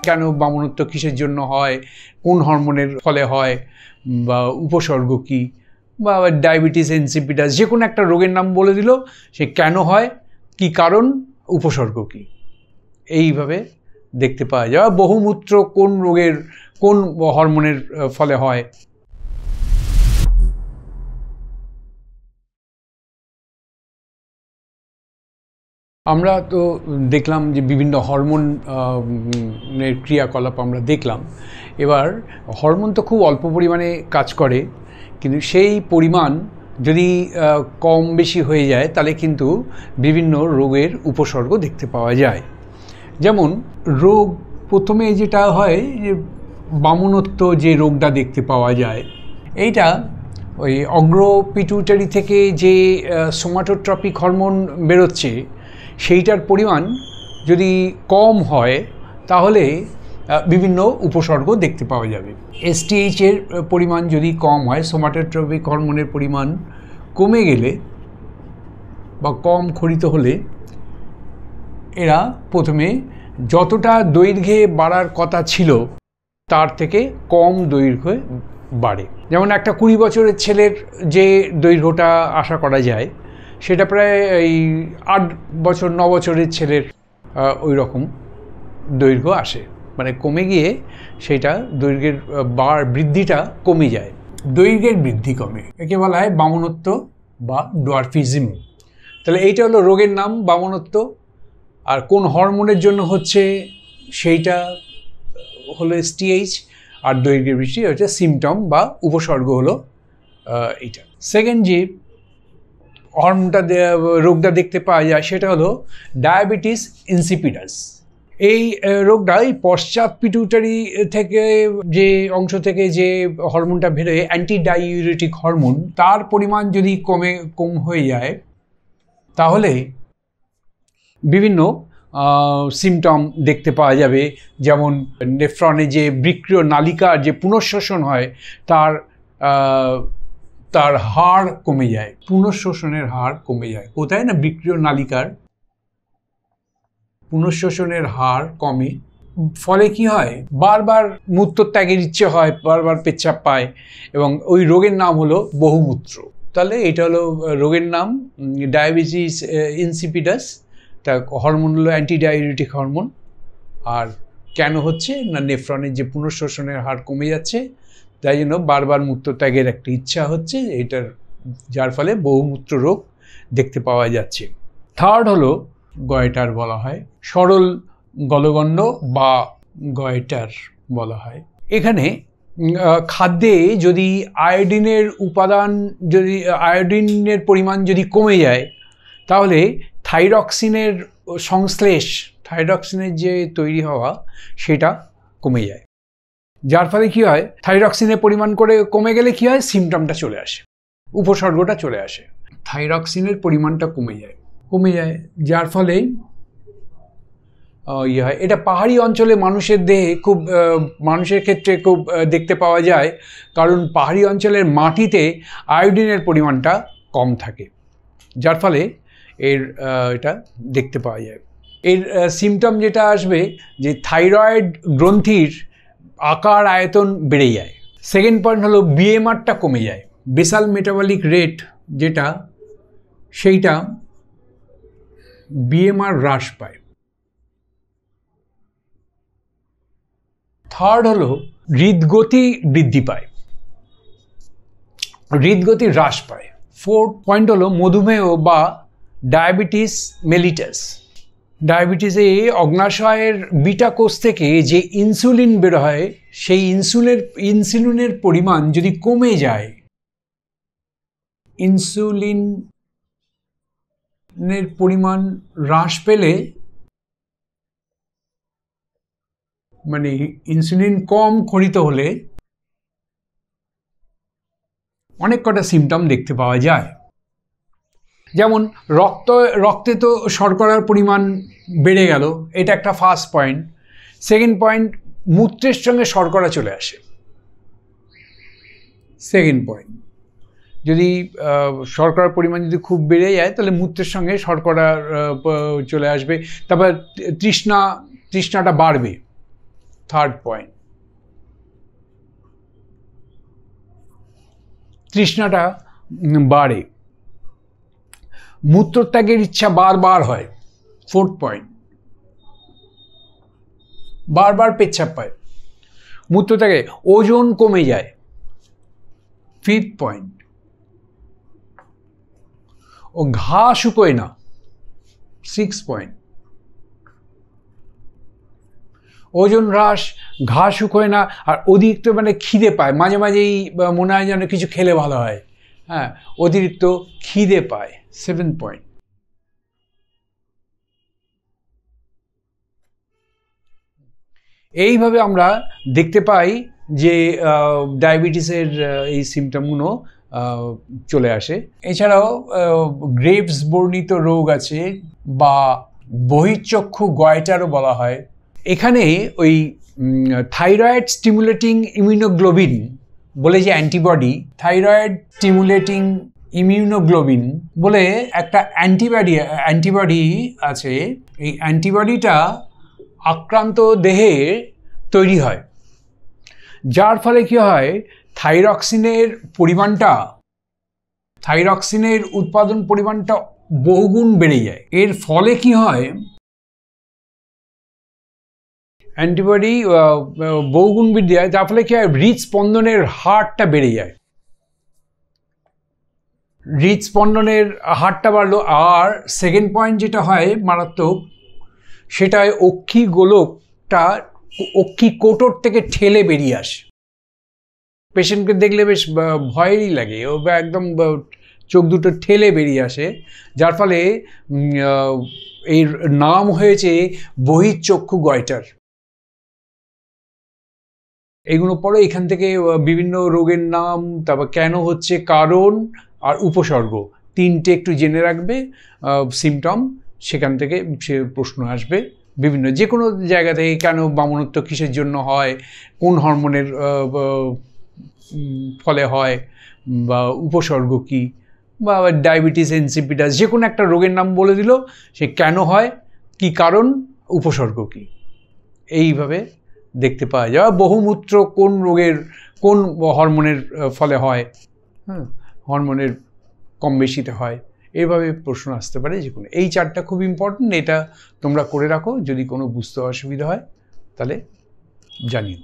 কেন বামনত্ব কিসের জন্য হয়, কোন হরমোনের ফলে হয়, বা উপসর্গ কী, বা ডায়াবেটিস ইনসিপিটাস, যে কোনো একটা রোগের নাম বলে দিল, সে কেন হয়, কি কারণ, উপসর্গ কী, এইভাবে দেখতে পাওয়া যায়। বহুমূত্র কোন রোগের কোন হরমোনের ফলে হয়। আমরা তো দেখলাম যে বিভিন্ন হরমোনের ক্রিয়াকলাপ আমরা দেখলাম। এবার হরমোন তো খুব অল্প পরিমাণে কাজ করে, কিন্তু সেই পরিমাণ যদি কম বেশি হয়ে যায় তাহলে কিন্তু বিভিন্ন রোগের উপসর্গ দেখতে পাওয়া যায়। যেমন রোগ প্রথমে যেটা হয় যে বামনত্ব যে রোগটা দেখতে পাওয়া যায়, এইটা ওই অগ্রপিটুইটারি থেকে যে সোমাটোট্রপিক হরমোন বেরোচ্ছে সেইটার পরিমাণ যদি কম হয় তাহলে বিভিন্ন উপসর্গ দেখতে পাওয়া যাবে। এসটিএইচ এর পরিমাণ যদি কম হয়, সোমাটোট্রপিক হরমোনের পরিমাণ কমে গেলে বা কম ক্ষরিত হলে এরা প্রথমে যতটা দৈর্ঘ্যে বাড়ার কথা ছিল তার থেকে কম দৈর্ঘ্যে বাড়ে। যেমন একটা 20 বছরের ছেলের যে দৈর্ঘ্যটা আশা করা যায় সেটা প্রায় এই 8 বছর 9 বছরের ছেলের ওই রকম দৈর্ঘ্য আসে, মানে কমে গিয়ে সেটা দৈর্ঘ্যের বৃদ্ধিটা কমে যায়, দৈর্ঘ্যের বৃদ্ধি কমে। একে বলা হয় বামনত্ব বা ডোয়ার্ফিজম। তাহলে এইটা হলো রোগের নাম, বামনত্ব। আর কোন হরমোনের জন্য হচ্ছে সেইটা হলো এসটিএইচ, আর দৈর্ঘ্যের বৃদ্ধি হচ্ছে সিমটম বা উপসর্গ হলো এইটা। সেকেন্ড যে হরমোনটা রোগটা দেখতে পাওয়া যায় সেটা হলো ডায়াবেটিস ইনসিপিডাস। এই রোগটা এই পশ্চাৎ পিটুইটারি থেকে যে অংশ থেকে যে হরমোনটা বেরোয়, অ্যান্টি ডাইউরেটিক হরমোন, তার পরিমাণ যদি কম হয়ে যায় তাহলে বিভিন্ন সিমটম দেখতে পাওয়া যাবে। যেমন নেফ্রনে যে বৃক্কীয় নালিকার যে পুনঃশোষণ হয় তার হার কমে যায়, পুনঃশোষণের হার কমে যায়। কোথায় না, বৃক্কীয় নালিকার পুনঃশোষণের হার কমে। ফলে কি হয়, বারবার মূত্রত্যাগের ইচ্ছে হয়, বারবার পেচ্ছাপ পায়, এবং ওই রোগের নাম হলো বহুমূত্র। তাহলে এটা হলো রোগের নাম, ডায়াবেটিস ইনসিপিডাস। তা হরমোন হলো অ্যান্টি ডাইউরেটিক হরমোন। আর কেন হচ্ছে না, নেফ্রনের যে পুনঃশোষণের হার কমে যাচ্ছে, তাই জন্য বারবার মূত্রত্যাগের একটা ইচ্ছা হচ্ছে, এটার যার ফলে বহুমূত্র রোগ দেখতে পাওয়া যাচ্ছে। থার্ড হলো গয়টার বলা হয়, সরল গলগণ্ড বা গয়টার বলা হয়। এখানে খাদ্যে যদি আয়োডিনের পরিমাণ যদি কমে যায় তাহলে থাইরক্সিনের সংশ্লেষ, থাইরক্সিনের যে তৈরি হওয়া সেটা কমে যায়। যার ফলে কি হয়, থাইরক্সিনের পরিমাণ কমে গেলে কি হয়, সিমটমটা চলে আসে, উপসর্গটা চলে আসে। থাইরক্সিনের পরিমাণটা কমে যায়, যার ফলে হয়। এটা পাহাড়ি অঞ্চলে মানুষের দেহে মানুষের ক্ষেত্রে খুব দেখতে পাওয়া যায়, কারণ পাহাড়ি অঞ্চলের মাটিতে আয়োডিনের পরিমাণটা কম থাকে, যার ফলে এটা দেখতে পাওয়া যায়। এর সিমটম যেটা আসবে যে থাইরয়েড গ্রন্থির আকার আয়তন বেড়ে যায়। সেকেন্ড পয়েন্ট হলো বিএমআরটা কমে যায়, বেসাল মেটাবলিক রেট যেটা, সেইটা বিএমআর হ্রাস পায়। থার্ড হলো হৃদগতি বৃদ্ধি পায়, হৃদগতি হ্রাস পায়। ফোর্থ পয়েন্ট হলো মধুমেহ বা ডায়াবেটিস মেলিটাস। ডায়াবেটিসে অগ্নাশয়ের বিটা কোষ থেকে যে ইনসুলিন বের হয়, সেই ইনসুলিনের পরিমাণ যদি কমে যায়, ইনসুলিনের পরিমাণ হ্রাস পেলে, মানে ইনসুলিন কম ক্ষরিত হলে অনেক কটা সিমটম দেখতে পাওয়া যায়। যেমন রক্তে তো শর্করার পরিমাণ বেড়ে গেল, এটা একটা ফার্স্ট পয়েন্ট। সেকেন্ড পয়েন্ট, মূত্রের সঙ্গে শর্করা চলে আসে। সেকেন্ড পয়েন্ট, যদি শর্করার পরিমাণ যদি খুব বেড়ে যায় তাহলে মূত্রের সঙ্গে শর্করা চলে আসবে। তারপর তৃষ্ণাটা বাড়বে, থার্ড পয়েন্ট। তৃষ্ণাটা বাড়ে, মূত্রত্যাগের ইচ্ছা বারবার হয়, ফোর্থ পয়েন্ট। বারবার পেচ্ছাপ পায়, মূত্রত্যাগে ওজন কমে যায়, ফিফথ পয়েন্ট। ও ঘা শুকোয় না, সিক্স পয়েন্ট। ওজন হ্রাস, ঘা শুকোয় না, আর অতিরিক্ত মানে খিদে পায়, মাঝে মাঝেই মনে হয় যেন কিছু খেলে ভালো হয়, হ্যাঁ, অতিরিক্ত খিদে পায়, সেভেন পয়েন্ট। এইভাবে আমরা দেখতে পাই যে ডায়াবেটিসের এই সিমটমগুলো চলে আসে। এছাড়াও গ্রেভস বর্ণিত রোগ আছে, বা বহিঃচক্ষু গয়টারও বলা হয়। এখানে ওই থাইরয়েড স্টিমুলেটিং ইমিউনোগ্লোবিন বলে যে অ্যান্টিবডি, থাইরয়েড স্টিমুলেটিং ইমিউনোগ্লোবিন বলে একটা অ্যান্টিবডি আছে। এই অ্যান্টিবডিটা আক্রান্ত দেহে তৈরি হয়, যার ফলে কি হয়, থাইরক্সিনের উৎপাদন পরিমাণটা বহুগুণ বেড়ে যায়। এর ফলে কি হয়, অ্যান্টিবডি বহুগুণ বৃদ্ধি হয়, যার ফলে কি হয়, হৃদস্পন্দনের হারটা বেড়ে যায়। হৃদস্পন্দনের হারটা বাড়লো। আর সেকেন্ড পয়েন্ট যেটা হয় মারাত্মক, সেটা অক্ষি গোলকটা অক্ষি কোটর থেকে ঠেলে বেরিয়ে আসে। পেশেন্টকে দেখলে বেশ ভয়েরই লাগে, ও একদম চোখ দুটো ঠেলে বেরিয়ে আসে, যার ফলে এর নাম হয়েছে বহিঃচক্ষু গয়টার। এগুলো পরে এখান থেকে বিভিন্ন রোগের নাম, তারপর কেন হচ্ছে, কারণ আর উপসর্গ, তিনটে একটু জেনে রাখবে। সিমটম, সেখান থেকে সে প্রশ্ন আসবে বিভিন্ন, যে কোনো জায়গা থেকে, কেন বামনত্ব কিসের জন্য হয়, কোন হরমোনের ফলে হয়, বা উপসর্গ কি, বা ডায়াবেটিস ইনসিপিটাস, যে কোনো একটা রোগের নাম বলে দিল, সে কেন হয়, কি কারণ, উপসর্গ কি, এইভাবে দেখতে পাওয়া যায়। বহুমূত্র কোন রোগের, কোন হরমোনের ফলে হয়, হ্যাঁ, হরমোনের কম বেশিতে হয়, এইভাবে প্রশ্ন আসতে পারে যে কোনো। এই চারটা খুব ইম্পর্টেন্ট, এটা তোমরা করে রাখো, যদি কোনো বুঝতে অসুবিধা হয় তাহলে জানিও।